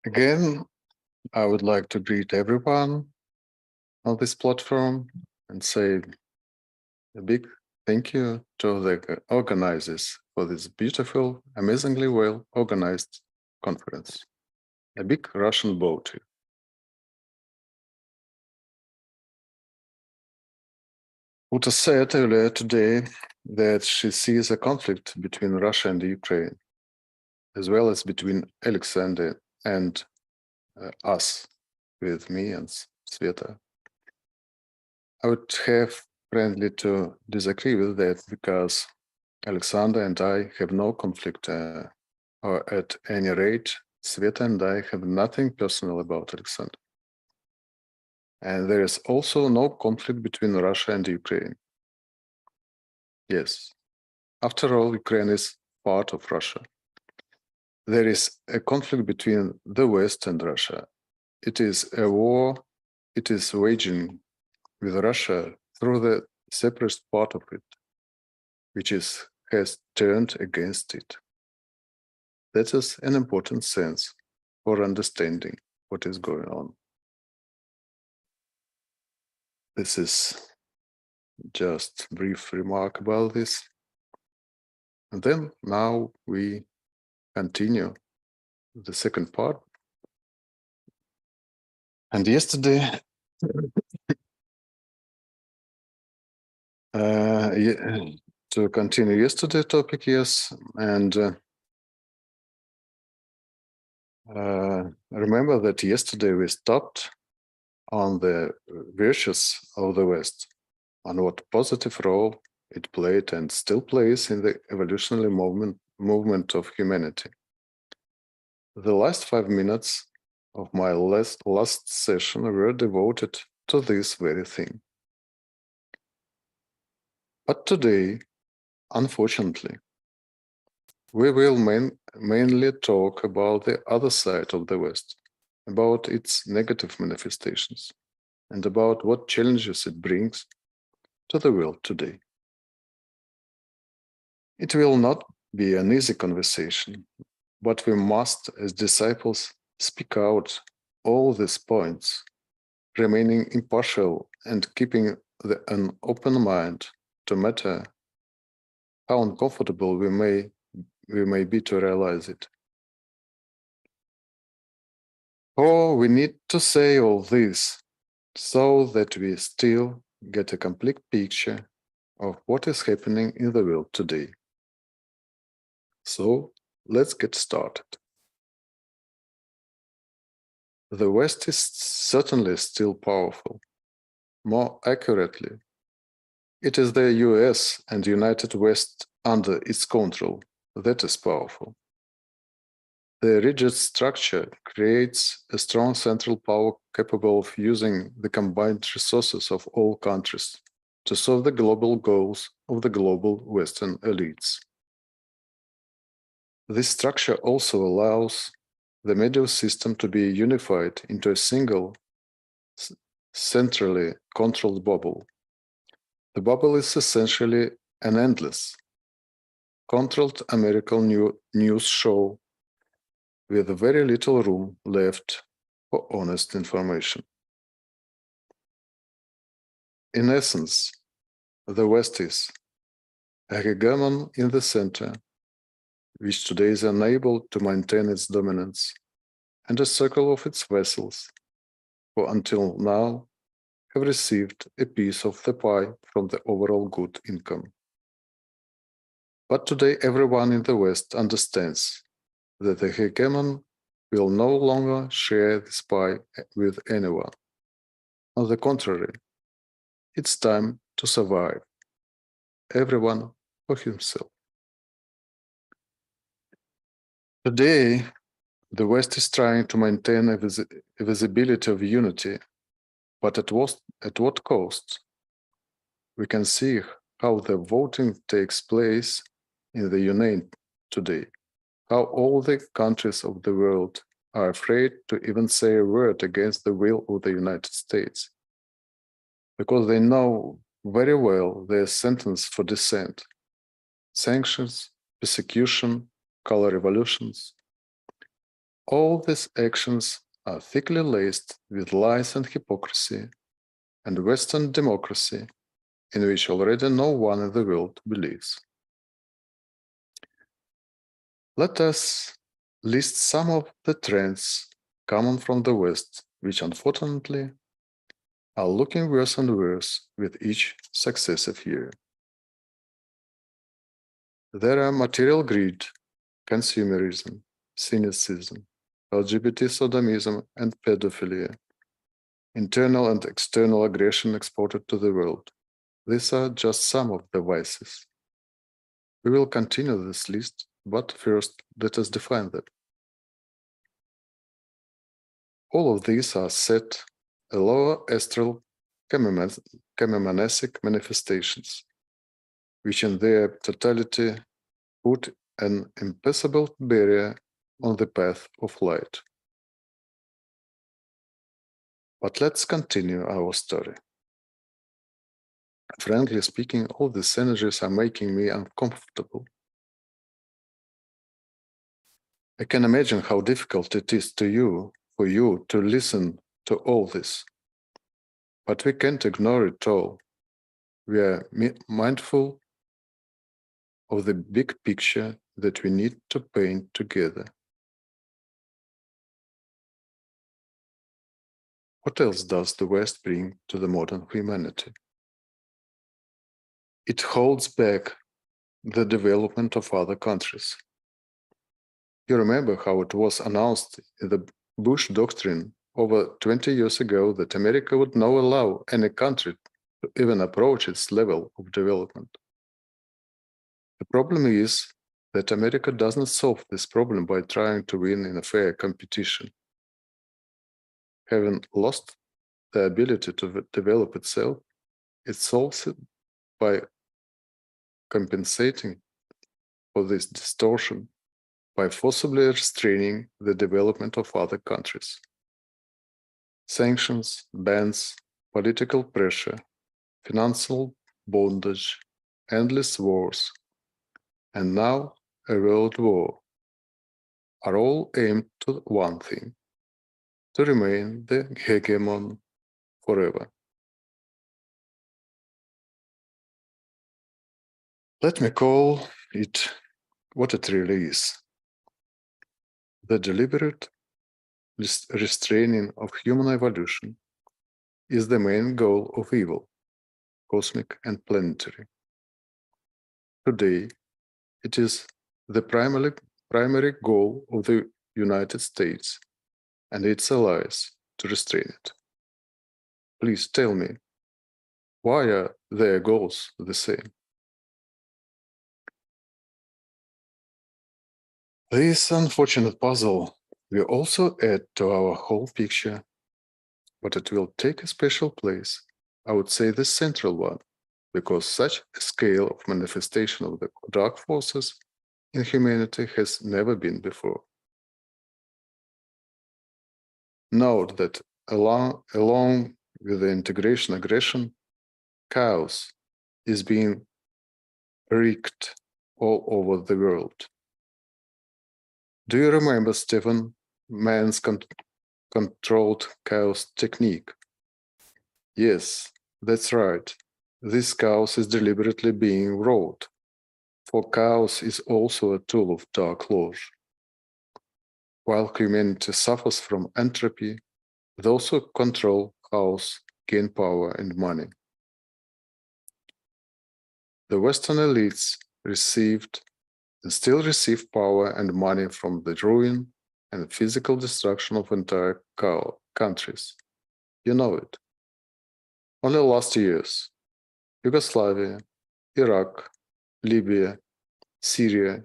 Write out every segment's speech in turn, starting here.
Again, I would like to greet everyone on this platform and say a big thank you to the organizers for this beautiful, amazingly well organized conference. A big Russian bow to you. Uta said earlier today that she sees a conflict between Russia and Ukraine, as well as between Alexander and us, with me and Sveta. I would have friendly to disagree with that because Alexander and I have no conflict, or at any rate, Sveta and I have nothing personal about Alexander. And there is also no conflict between Russia and Ukraine. Yes, after all, Ukraine is part of Russia. There is a conflict between the West and Russia. It is a war it is waging with Russia through the separatist part of it, which has turned against it. That is an important sense for understanding what is going on. This is just a brief remark about this. And then now we continue the second part. And yesterday, to continue yesterday topic, yes, and remember that yesterday we stopped on the virtues of the West, on what positive role it played and still plays in the evolutionary movement of humanity. The last 5 minutes of my last session were devoted to this very thing. But today, unfortunately, we will mainly talk about the other side of the West, about its negative manifestations, and about what challenges it brings to the world today. It will not be an easy conversation, but we must, as disciples, speak out all these points, remaining impartial and keeping an open mind to matter how uncomfortable we may be to realize it. Oh, we need to say all this so that we still get a complete picture of what is happening in the world today. So let's get started. The West is certainly still powerful. More accurately, it is the US and United West under its control that is powerful. The rigid structure creates a strong central power capable of using the combined resources of all countries to solve the global goals of the global Western elites. This structure also allows the media system to be unified into a single, centrally controlled bubble. The bubble is essentially an endless, controlled American news show with very little room left for honest information. In essence, the West is a hegemon in the center, which today is unable to maintain its dominance, and a circle of its vassals, who until now have received a piece of the pie from the overall good income. But today everyone in the West understands that the hegemon will no longer share this pie with anyone. On the contrary, it's time to survive, everyone for himself. Today, the West is trying to maintain a visibility of unity, but at what cost? We can see how the voting takes place in the Union today, how all the countries of the world are afraid to even say a word against the will of the United States, because they know very well their sentence for dissent, sanctions, persecution, color revolutions. all these actions are thickly laced with lies and hypocrisy, and Western democracy, in which already no one in the world believes. Let us list some of the trends common from the West, which unfortunately are looking worse and worse with each successive year. There are material greed, consumerism, cynicism, LGBT sodomism, and pedophilia, internal and external aggression exported to the world. These are just some of the vices. We will continue this list, but first let us define them. All of these are set a lower astral chemimanesic manifestations, which in their totality put an impassable barrier on the path of light. But let's continue our story. Frankly speaking, all these energies are making me uncomfortable. I can imagine how difficult it is for you to listen to all this. But we can't ignore it all. We are mindful of the big picture that we need to paint together. What else does the West bring to the modern humanity? It holds back the development of other countries. You remember how it was announced in the Bush Doctrine over 20 years ago that America would not allow any country to even approach its level of development. The problem is that America does not solve this problem by trying to win in a fair competition. Having lost the ability to develop itself, it solves it by compensating for this distortion by forcibly restraining the development of other countries. Sanctions, bans, political pressure, financial bondage, endless wars, and now a world war are all aimed to one thing: to remain the hegemon forever. Let me call it what it really is: the deliberate restraining of human evolution is the main goal of evil, cosmic and planetary. Today, it is the primary goal of the United States and its allies to restrain it. Please tell me, why are their goals the same? This unfortunate puzzle will also add to our whole picture, but it will take a special place, I would say the central one, because such a scale of manifestation of the dark forces in humanity has never been before. Note that along with the integration aggression, chaos is being wreaked all over the world. Do you remember Stephen Mann's controlled chaos technique? Yes, that's right. This chaos is deliberately being wrought, for chaos is also a tool of dark laws. While humanity suffers from entropy, those who control chaos gain power and money. The Western elites received and still receive power and money from the ruin and physical destruction of entire countries. You know it. Only last years, Yugoslavia, Iraq, Libya, Syria,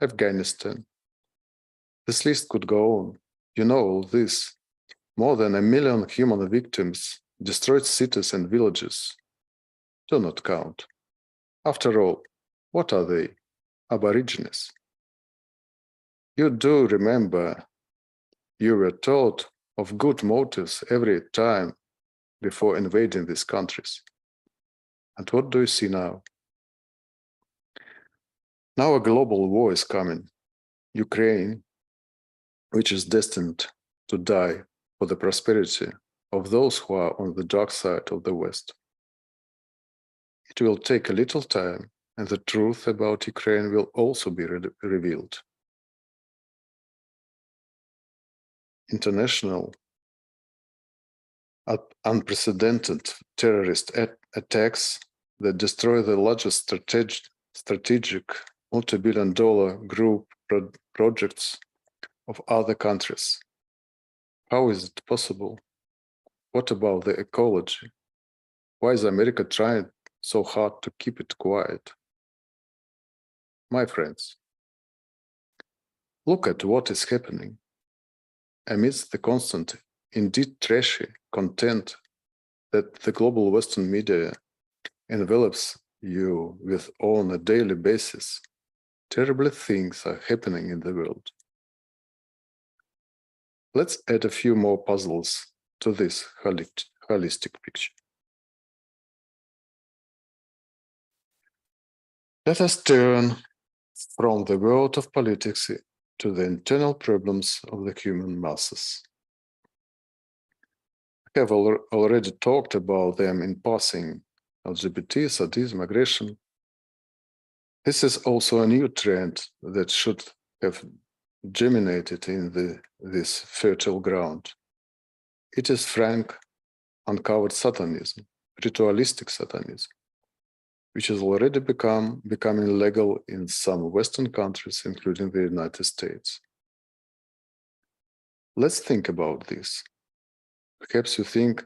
Afghanistan. This list could go on. You know all this. More than 1 million human victims, destroyed cities and villages. Do not count. After all, what are they? Aborigines. You do remember you were told of good motives every time before invading these countries. And what do you see now? Now a global war is coming. Ukraine, which is destined to die for the prosperity of those who are on the dark side of the West. It will take a little time, and the truth about Ukraine will also be revealed. International unprecedented terrorist attacks that destroy the largest strategic multi-billion-dollar group projects of other countries. How is it possible? What about the ecology? Why is America trying so hard to keep it quiet? My friends, look at what is happening. Amidst the constant, indeed trashy content that the global Western media envelops you with on a daily basis, terrible things are happening in the world. Let's add a few more puzzles to this holistic picture. Let us turn from the world of politics to the internal problems of the human masses. I have already talked about them in passing: LGBT, sadism, aggression. This is also a new trend that should have germinated in this fertile ground. It is frank, uncovered satanism, ritualistic satanism, which has already becoming legal in some Western countries, including the United States. Let's think about this. Perhaps you think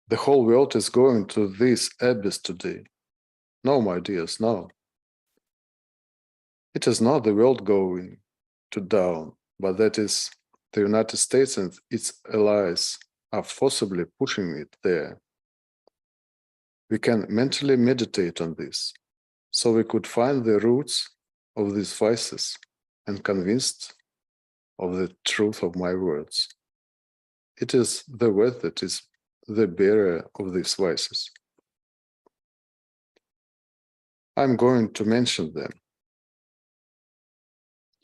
the whole world is going to this abyss today. No, my dears, no. It is not the world going to down, but that is the United States and its allies are forcibly pushing it there. We can mentally meditate on this, so we could find the roots of these vices and convinced of the truth of my words. It is the West that is the bearer of these vices. I'm going to mention them.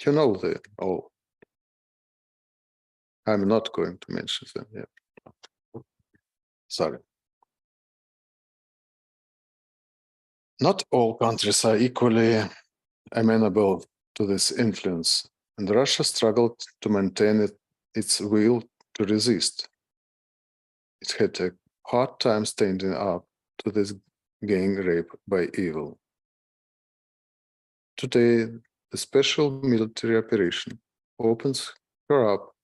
You know them all. I'm not going to mention them yet. Sorry. Not all countries are equally amenable to this influence, and Russia struggled to maintain its will to resist. It had a hard time standing up to this gang rape by evil. Today, the special military operation opens her up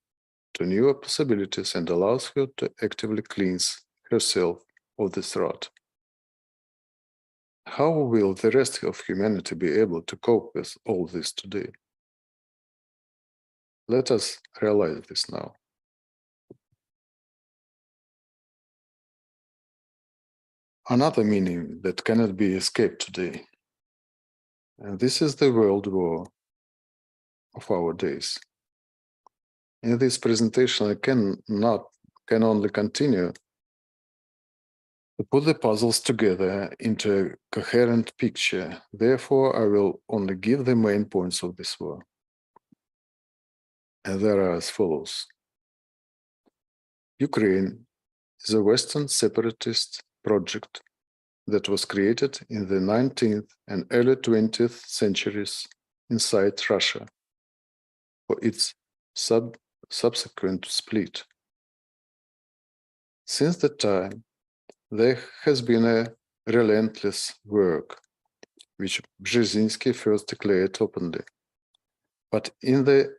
to new possibilities and allows her to actively cleanse herself of this rot. How will the rest of humanity be able to cope with all this today? Let us realize this now. Another meaning that cannot be escaped today, and this is the world war of our days. In this presentation, I can only continue to put the puzzles together into a coherent picture. Therefore, I will only give the main points of this war. And they are as follows. Ukraine is a Western separatist project that was created in the 19th and early 20th centuries inside Russia for its subsequent split. Since that time, there has been a relentless work, which Brzezinski first declared openly. But in the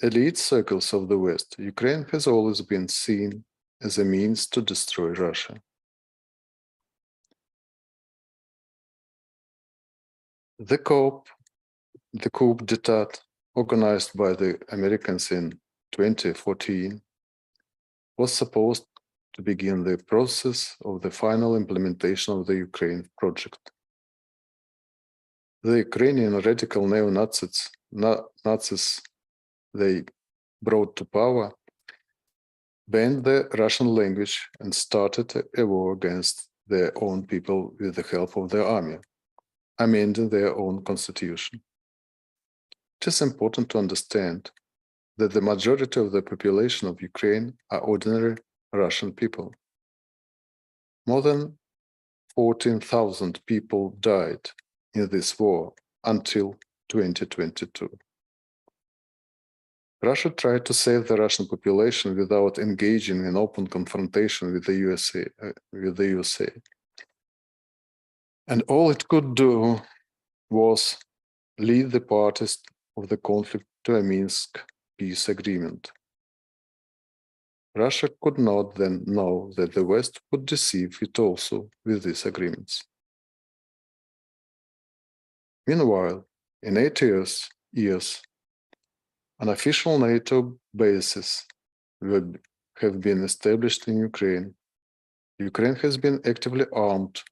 elite circles of the West, Ukraine has always been seen as a means to destroy Russia. The coup d'etat organized by the Americans in 2014 was supposed to begin the process of the final implementation of the Ukraine project. The Ukrainian radical neo-Nazis they brought to power banned the Russian language and started a war against their own people with the help of their army, amending their own constitution. It is important to understand that the majority of the population of Ukraine are ordinary Russian people. More than 14,000 people died in this war until 2022. Russia tried to save the Russian population without engaging in open confrontation with the USA. And all it could do was lead the parties of the conflict to a Minsk peace agreement. Russia could not then know that the West would deceive it also with these agreements. Meanwhile, in 8 years, unofficial NATO bases have been established in Ukraine. Ukraine has been actively armed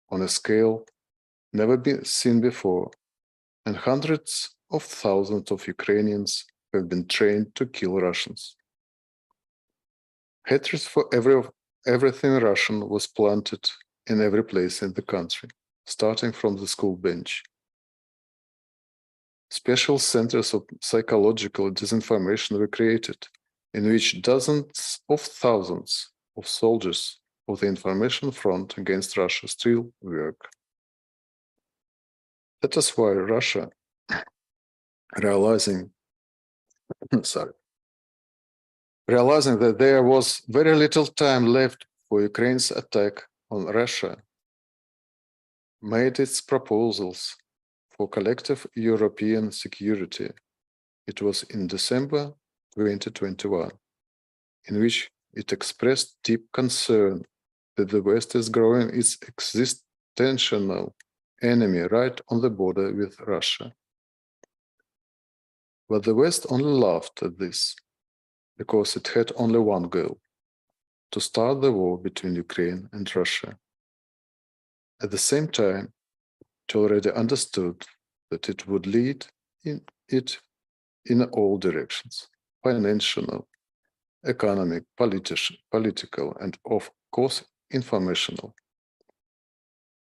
on a scale never been seen before, and hundreds of thousands of Ukrainians have been trained to kill Russians. Hatred for everything Russian was planted in every place in the country, starting from the school bench. Special centers of psychological disinformation were created, in which dozens of thousands of soldiers of the information front against Russia still work. That is why Russia, realizing that there was very little time left for Ukraine's attack on Russia, made its proposals for collective European security. It was in December 2021, in which it expressed deep concern that the West is growing its existential enemy right on the border with Russia. But the West only laughed at this, because it had only one goal: to start the war between Ukraine and Russia. At the same time, it already understood that it would lead in all directions: financial, economic, political, and of course, informational.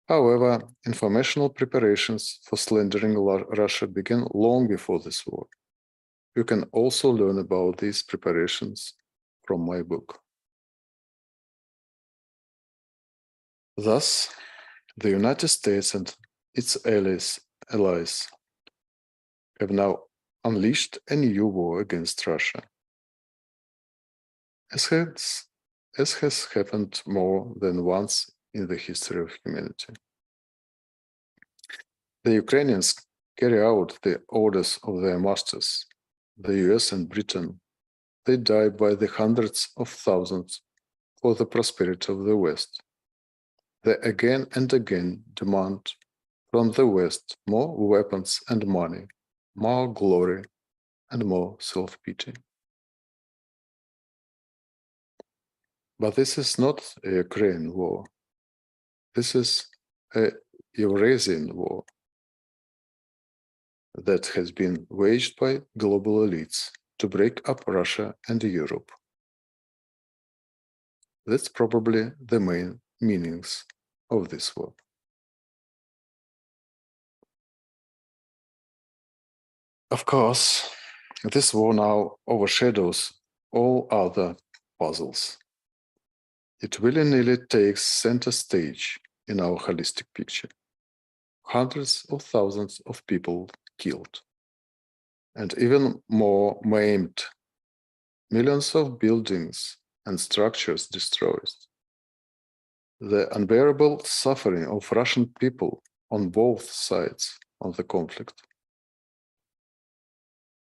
However, informational preparations for slandering Russia began long before this war. You can also learn about these preparations from my book. Thus, the United States and its allies have now unleashed a new war against Russia, as has happened more than once in the history of humanity. The Ukrainians carry out the orders of their masters, the US and Britain. They die by the hundreds of thousands for the prosperity of the West. They again and again demand from the West more weapons and money, more glory, and more self-pity. But this is not a Ukraine war. This is a Eurasian war that has been waged by global elites to break up Russia and Europe. That's probably the main meanings of this war. Of course, this war now overshadows all other puzzles. It willy-nilly takes center stage in our holistic picture. Hundreds of thousands of people killed, and even more maimed, millions of buildings and structures destroyed. The unbearable suffering of Russian people on both sides of the conflict.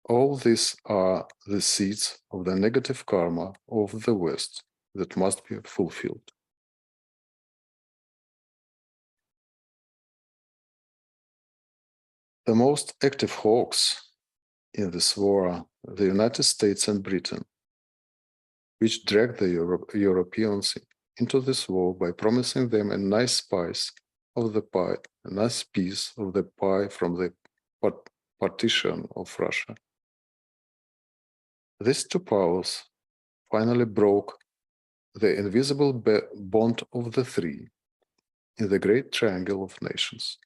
All these are the seeds of the negative karma of the West that must be fulfilled. The most active hawks in this war are the United States and Britain, which dragged the Europeans into this war by promising them a nice piece of the pie, a nice piece of the pie from the partition of Russia. These two powers finally broke the invisible bond of the three in the great triangle of nations.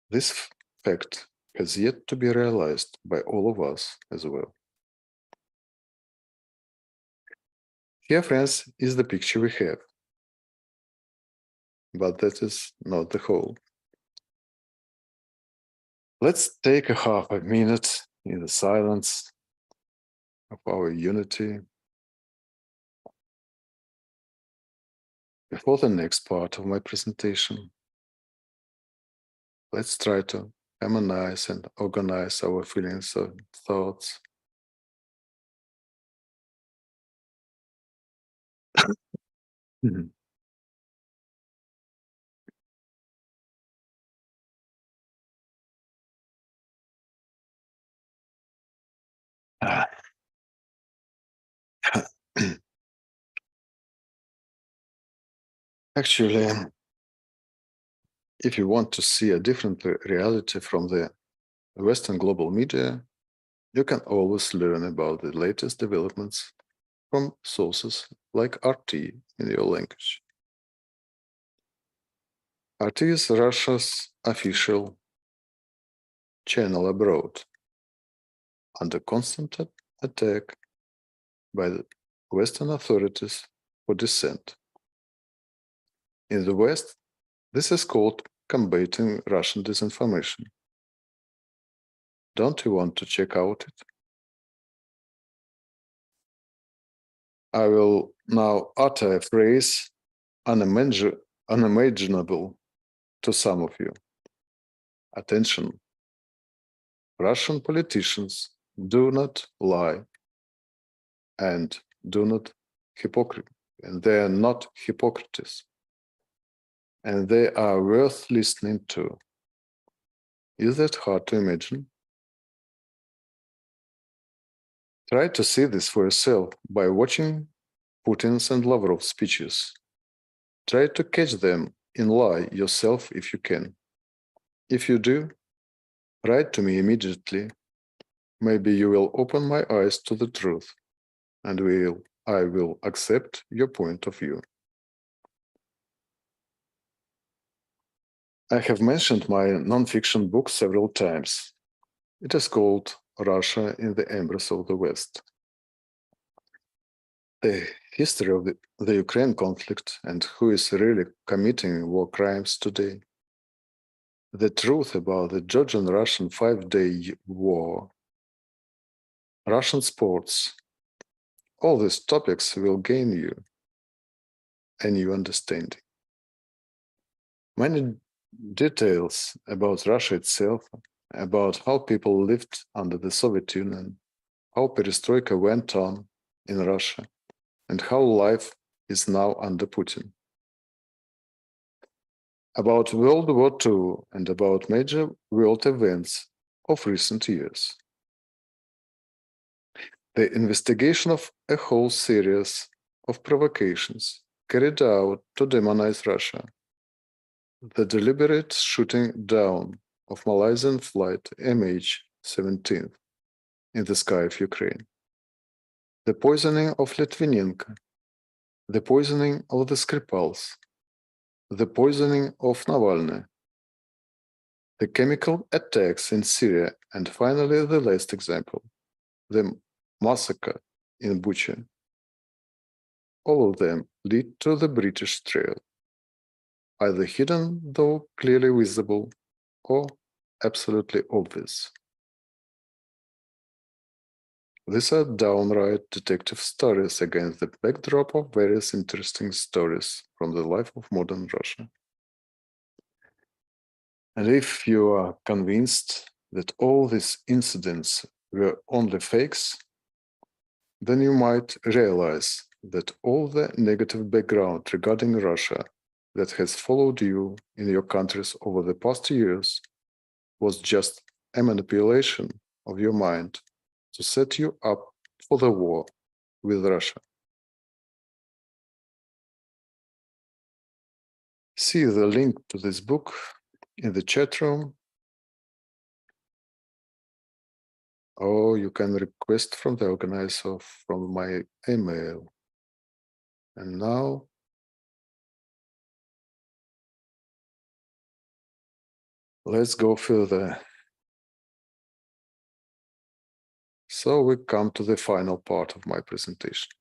This fact has yet to be realized by all of us as well. Here, friends, is the picture we have. But that is not the whole. Let's take a half a minute in the silence of our unity before the next part of my presentation. Let's try to harmonize and organize our feelings and thoughts. Actually, if you want to see a different reality from the Western global media, you can always learn about the latest developments from sources like RT in your language. RT is Russia's official channel abroad, under constant attack by the Western authorities for dissent. In the West, this is called combating Russian disinformation. Don't you want to check out it? I will now utter a phrase unimaginable to some of you. Attention. Russian politicians do not lie and do not hypocrite, and they are not hypocrites, and they are worth listening to. Is that hard to imagine? Try to see this for yourself by watching Putin's and Lavrov's speeches. Try to catch them in lie yourself if you can. If you do, write to me immediately. Maybe you will open my eyes to the truth, and I will accept your point of view. I have mentioned my non-fiction book several times. It is called Russia in the Embrace of the West. The history of the Ukraine conflict and who is really committing war crimes today. The truth about the Georgian-Russian 5-day war. Russian sports. All these topics will gain you a new understanding. Many details about Russia itself, about how people lived under the Soviet Union, how perestroika went on in Russia, and how life is now under Putin. About World War II and about major world events of recent years. The investigation of a whole series of provocations carried out to demonize Russia. The deliberate shooting down of Malaysian flight MH17 in the sky of Ukraine. The poisoning of Litvinenko. The poisoning of the Skripals. The poisoning of Navalny. The chemical attacks in Syria, and finally the last example, the massacre in Bucha. All of them lead to the British trail, either hidden though clearly visible or absolutely obvious. These are downright detective stories against the backdrop of various interesting stories from the life of modern Russia. And if you are convinced that all these incidents were only fakes, then you might realize that all the negative background regarding Russia that has followed you in your countries over the past years was just a manipulation of your mind to set you up for the war with Russia. See the link to this book in the chat room, or you can request from the organizer from my email. And now, let's go further. So we come to the final part of my presentation.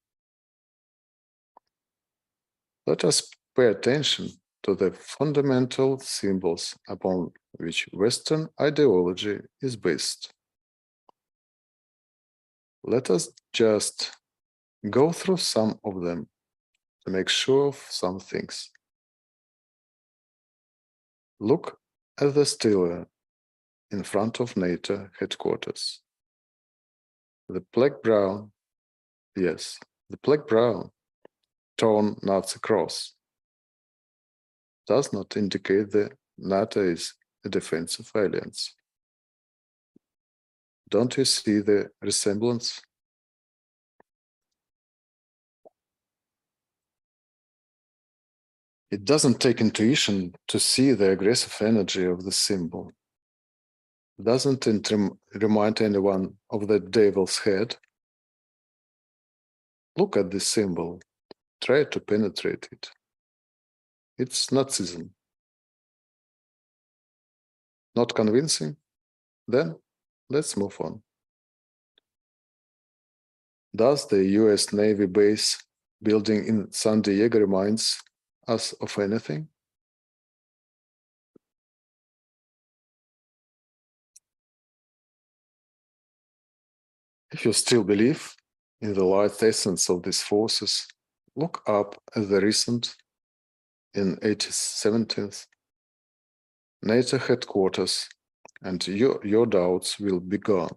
Let us pay attention to the fundamental symbols upon which Western ideology is based. Let us just go through some of them to make sure of some things. Look at the stela in front of NATO headquarters. The black-brown, yes, the black-brown torn Nazi cross does not indicate that NATO is a defensive alliance. Don't you see the resemblance? It doesn't take intuition to see the aggressive energy of the symbol. Doesn't it remind anyone of the devil's head? Look at this symbol. Try to penetrate it. It's Nazism. Not convincing? Then let's move on. Does the US Navy base building in San Diego reminds us of anything? If you still believe in the light essence of these forces, look up at the recent, in 1870th, NATO headquarters, and your doubts will be gone.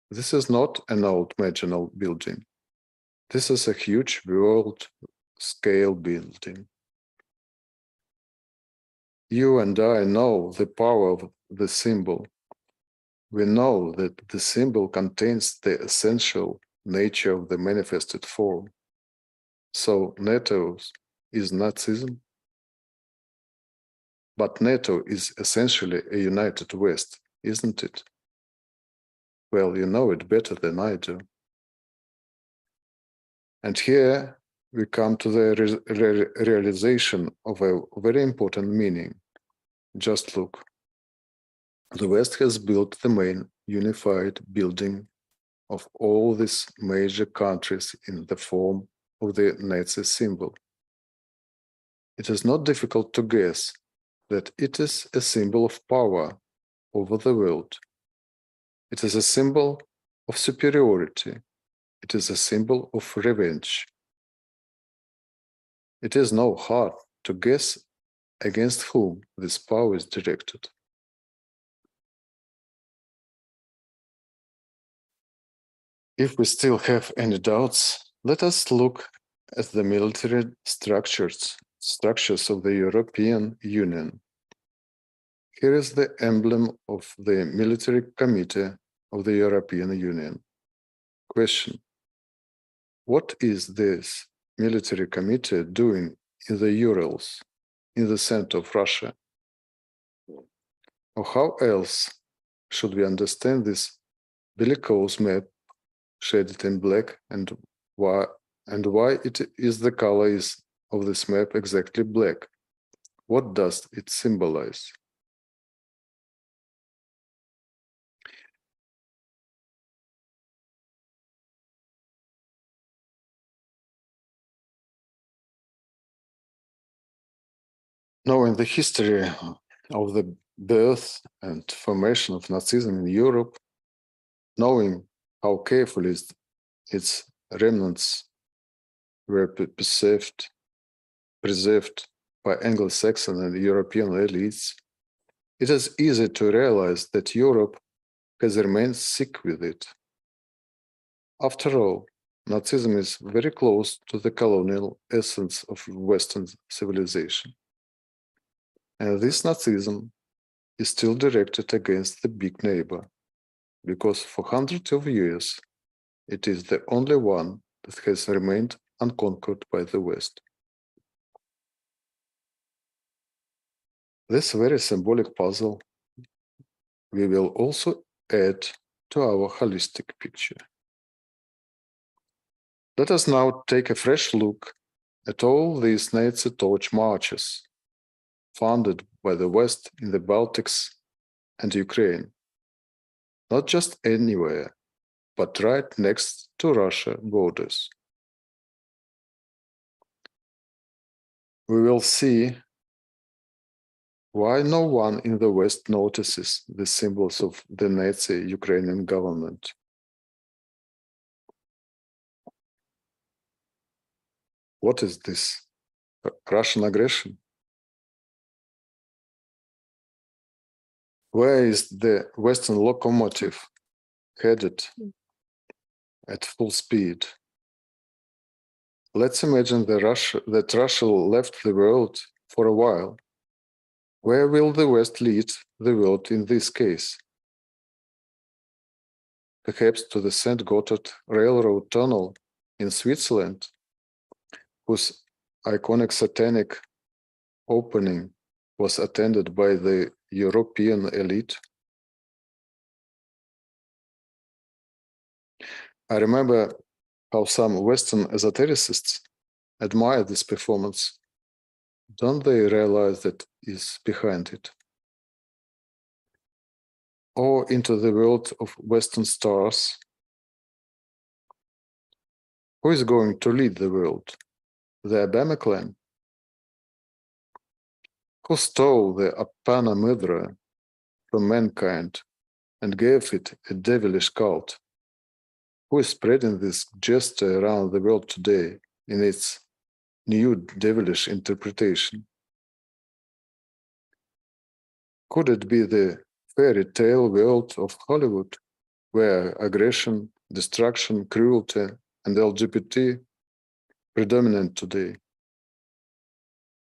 This is not an old marginal building. This is a huge world-scale building. You and I know the power of the symbol. We know that the symbol contains the essential nature of the manifested form. So NATO is Nazism, but NATO is essentially a united West, isn't it? Well, you know it better than I do. And here we come to the realization of a very important meaning. Just look. The West has built the main unified building of all these major countries in the form of the Nazi symbol. It is not difficult to guess that it is a symbol of power over the world. It is a symbol of superiority. It is a symbol of revenge. It is no hard to guess against whom this power is directed. If we still have any doubts, let us look at the military structures of the European Union. Here is the emblem of the Military Committee of the European Union. Question: what is this military committee doing in the Urals, in the center of Russia? Or how else should we understand this bellicose map shaded in black, and why it is the color of this map exactly black? What does it symbolize? Knowing the history of the birth and formation of Nazism in Europe, knowing how carefully its remnants were preserved by Anglo-Saxon and European elites, it is easy to realize that Europe has remained sick with it. After all, Nazism is very close to the colonial essence of Western civilization. And this Nazism is still directed against the big neighbor, because for hundreds of years, it is the only one that has remained unconquered by the West. This very symbolic puzzle we will also add to our holistic picture. Let us now take a fresh look at all these Nazi torch marches funded by the West in the Baltics and Ukraine. Not just anywhere, but right next to Russia borders. We will see why no one in the West notices the symbols of the Nazi Ukrainian government. What is this? Russian aggression? Where is the Western locomotive headed at full speed? Let's imagine that Russia left the world for a while. Where will the West lead the world in this case? Perhaps to the St. Gotthard Railroad Tunnel in Switzerland, whose iconic satanic opening was attended by the European elite. I remember how some Western esotericists admire this performance. Don't they realize that is behind it? Or into the world of Western stars? Who is going to lead the world? The Obama clan? Who stole the Apana Mudra from mankind and gave it a devilish cult? Who is spreading this gesture around the world today in its new devilish interpretation? Could it be the fairy tale world of Hollywood, where aggression, destruction, cruelty, and LGBT predominant today?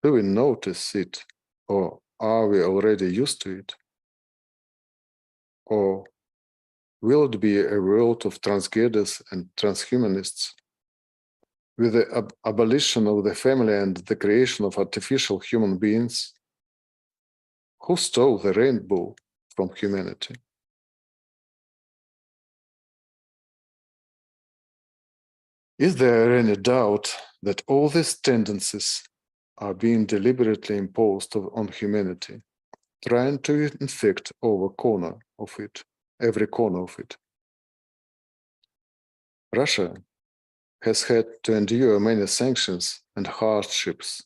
Do we notice it, or are we already used to it? Or will it be a world of transgressors and transhumanists, with the abolition of the family and the creation of artificial human beings? Who stole the rainbow from humanity? Is there any doubt that all these tendencies are being deliberately imposed on humanity, trying to infect every corner of it? Russia has had to endure many sanctions and hardships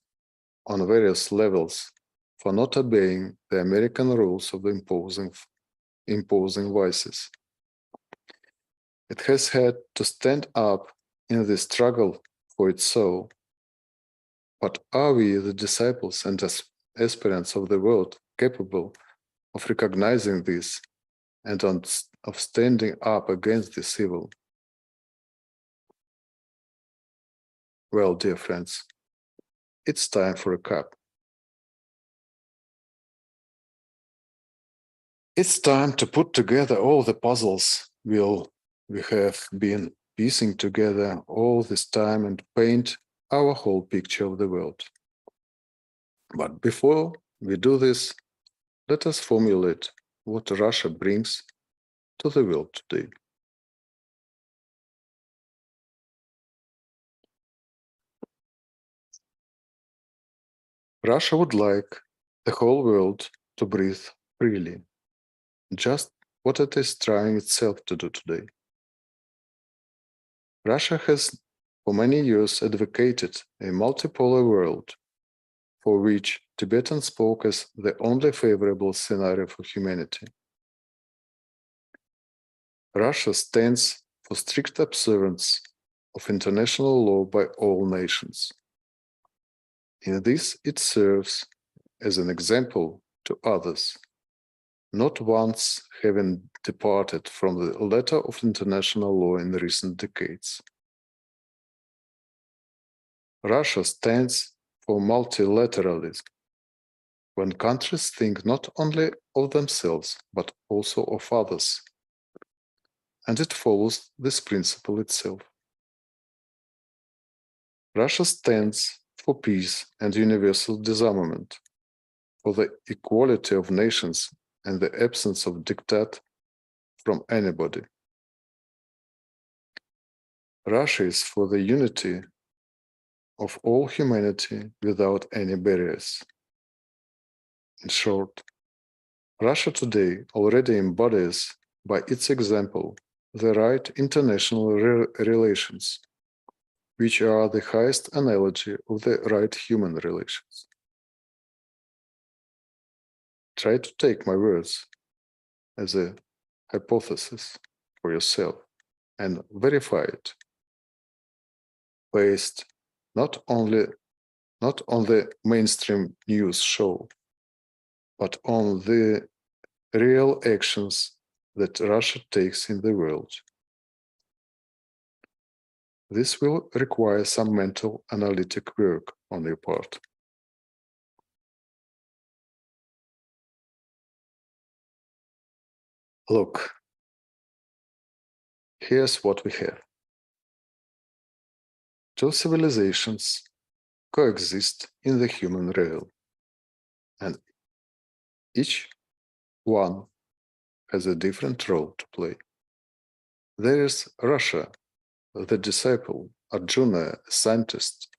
on various levels for not obeying the American rules of imposing vices. It has had to stand up in the struggle for its soul. But are we, the disciples and aspirants of the world, capable of recognizing this and of standing up against this evil? Well, dear friends, it's time for a cup. It's time to put together all the puzzles we have been piecing together all this time and paint our whole picture of the world. But before we do this, let us formulate what Russia brings to the world today. Russia would like the whole world to breathe freely, just what it is trying itself to do today. Russia has for many years advocated a multipolar world, for which Tibetans spoke as the only favorable scenario for humanity. Russia stands for strict observance of international law by all nations. In this, it serves as an example to others, not once having departed from the letter of international law in recent decades. Russia stands for multilateralism, when countries think not only of themselves, but also of others, and it follows this principle itself. Russia stands for peace and universal disarmament, for the equality of nations and the absence of diktat from anybody. Russia is for the unity of all humanity without any barriers. In short, Russia today already embodies, by its example, the right international relations, which are the highest analogy of the right human relations. Try to take my words as a hypothesis for yourself and verify it based not on the mainstream news show, but on the real actions that Russia takes in the world. This will require some mental analytic work on your part. Look, here's what we have. Two civilizations coexist in the human realm, and each one has a different role to play. There is Russia, the disciple, Arjuna, a scientist,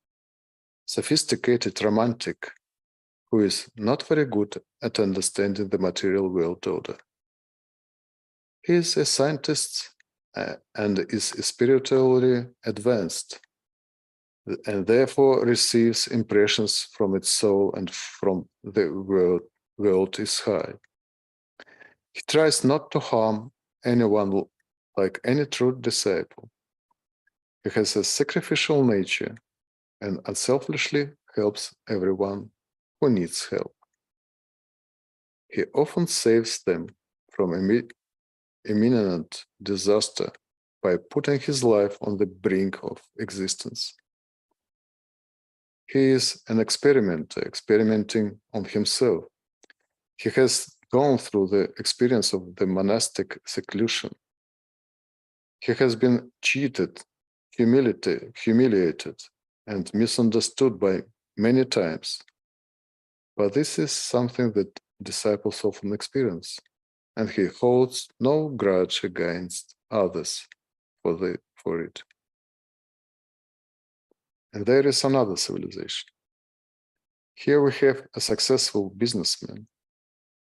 sophisticated romantic, who is not very good at understanding the material world order. He is a scientist and is spiritually advanced, and therefore receives impressions from its soul and from the world is high. He tries not to harm anyone like any true disciple. He has a sacrificial nature and unselfishly helps everyone who needs help. He often saves them from imminent disaster by putting his life on the brink of existence. He is an experimenter, experimenting on himself. He has gone through the experience of the monastic seclusion. He has been cheated, humiliated, and misunderstood by many times. But this is something that disciples often experience, and he holds no grudge against others for it. And there is another civilization. Here we have a successful businessman.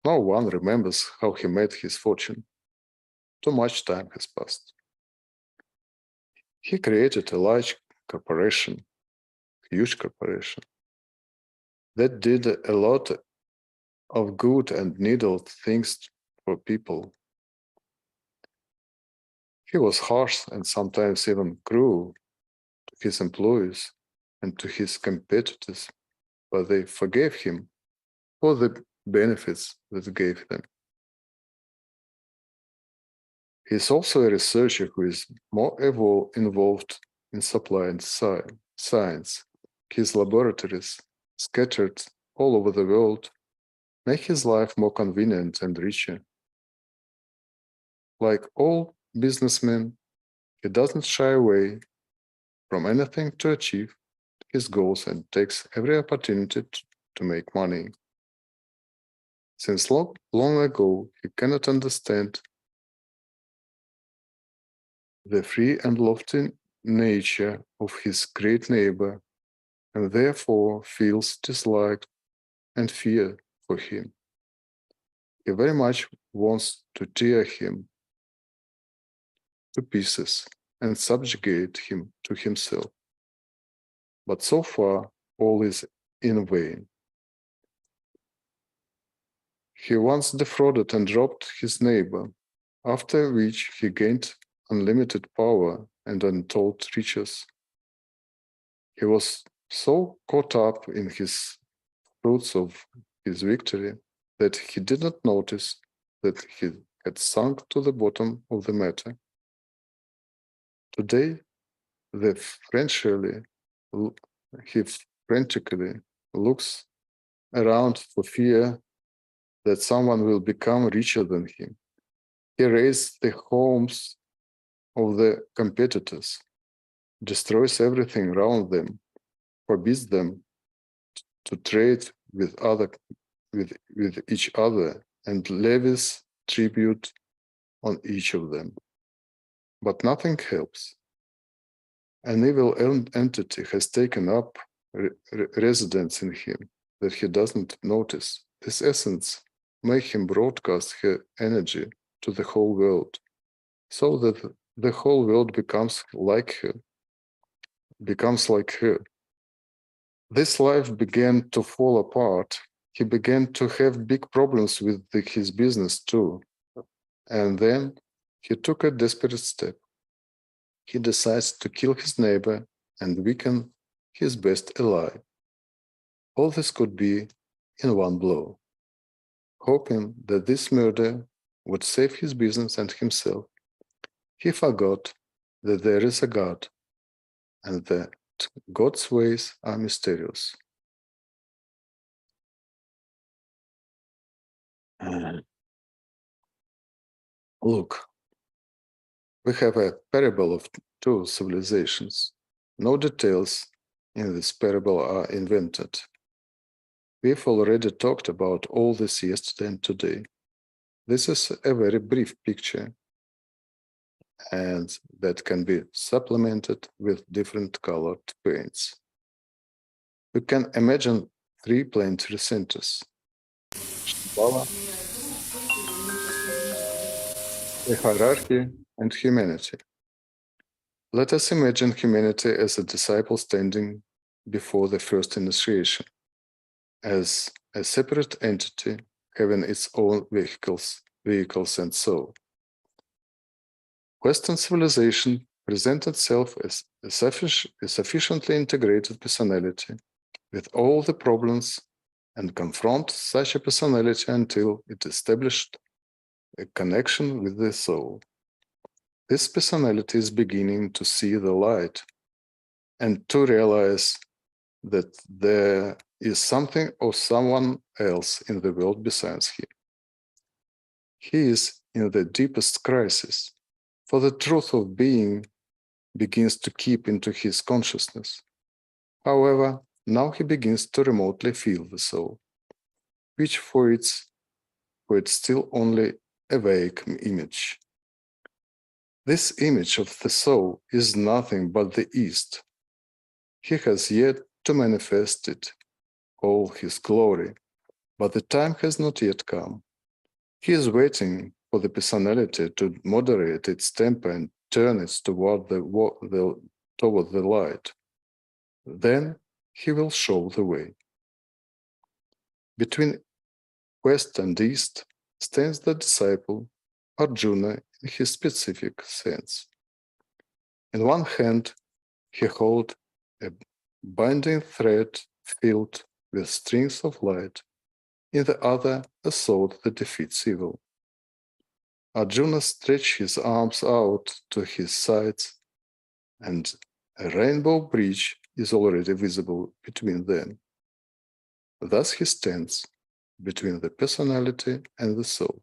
No one remembers how he made his fortune. Too much time has passed. He created a large corporation, huge corporation, that did a lot of good and needed things for people. He was harsh and sometimes even cruel to his employees and to his competitors, but they forgave him for the benefits that gave them. He is also a researcher who is more involved in supply and science. His laboratories, scattered all over the world, make his life more convenient and richer. Like all businessmen, he doesn't shy away from anything to achieve his goals and takes every opportunity to make money. Since long ago, he cannot understand the free and lofty nature of his great neighbor, and therefore feels dislike and fear for him. He very much wants to tear him to pieces and subjugate him to himself. But so far, all is in vain. He once defrauded and robbed his neighbor, after which he gained unlimited power and untold riches. He was so caught up in his fruits of his victory that he did not notice that he had sunk to the bottom of the matter. Today, he frantically looks around for fear that someone will become richer than him. He razes the homes of the competitors, destroys everything around them, forbids them to trade with each other, and levies tribute on each of them. But nothing helps. An evil entity has taken up residence in him that he doesn't notice. This essence makes him broadcast her energy to the whole world, so that the whole world becomes like her. This life began to fall apart. He began to have big problems with his business too. And then he took a desperate step. He decides to kill his neighbor and weaken his best ally. All this could be in one blow. Hoping that this murder would save his business and himself, he forgot that there is a God and that God's ways are mysterious. Look, we have a parable of two civilizations. No details in this parable are invented. We've already talked about all this yesterday and today. This is a very brief picture, and that can be supplemented with different colored paints. You can imagine three planetary centers: Shambhala, a hierarchy, and humanity. Let us imagine humanity as a disciple standing before the first initiation, as a separate entity having its own vehicles and soul. Western civilization presents itself as a sufficiently integrated personality with all the problems and confront such a personality until it established a connection with the soul. This personality is beginning to see the light and to realize that there is something or someone else in the world besides him. He is in the deepest crisis, for the truth of being begins to keep into his consciousness. However, now he begins to remotely feel the soul, which for it's still only a vague image. This image of the soul is nothing but the East. He has yet to manifest it, all his glory, but the time has not yet come. He is waiting for the personality to moderate its temper and turn it toward the light. Then he will show the way. Between West and East stands the disciple, Arjuna, in his specific sense. In one hand, he holds a binding thread filled with strings of light, in the other, a sword that defeats evil. Arjuna stretches his arms out to his sides, and a rainbow bridge is already visible between them. Thus he stands between the personality and the soul.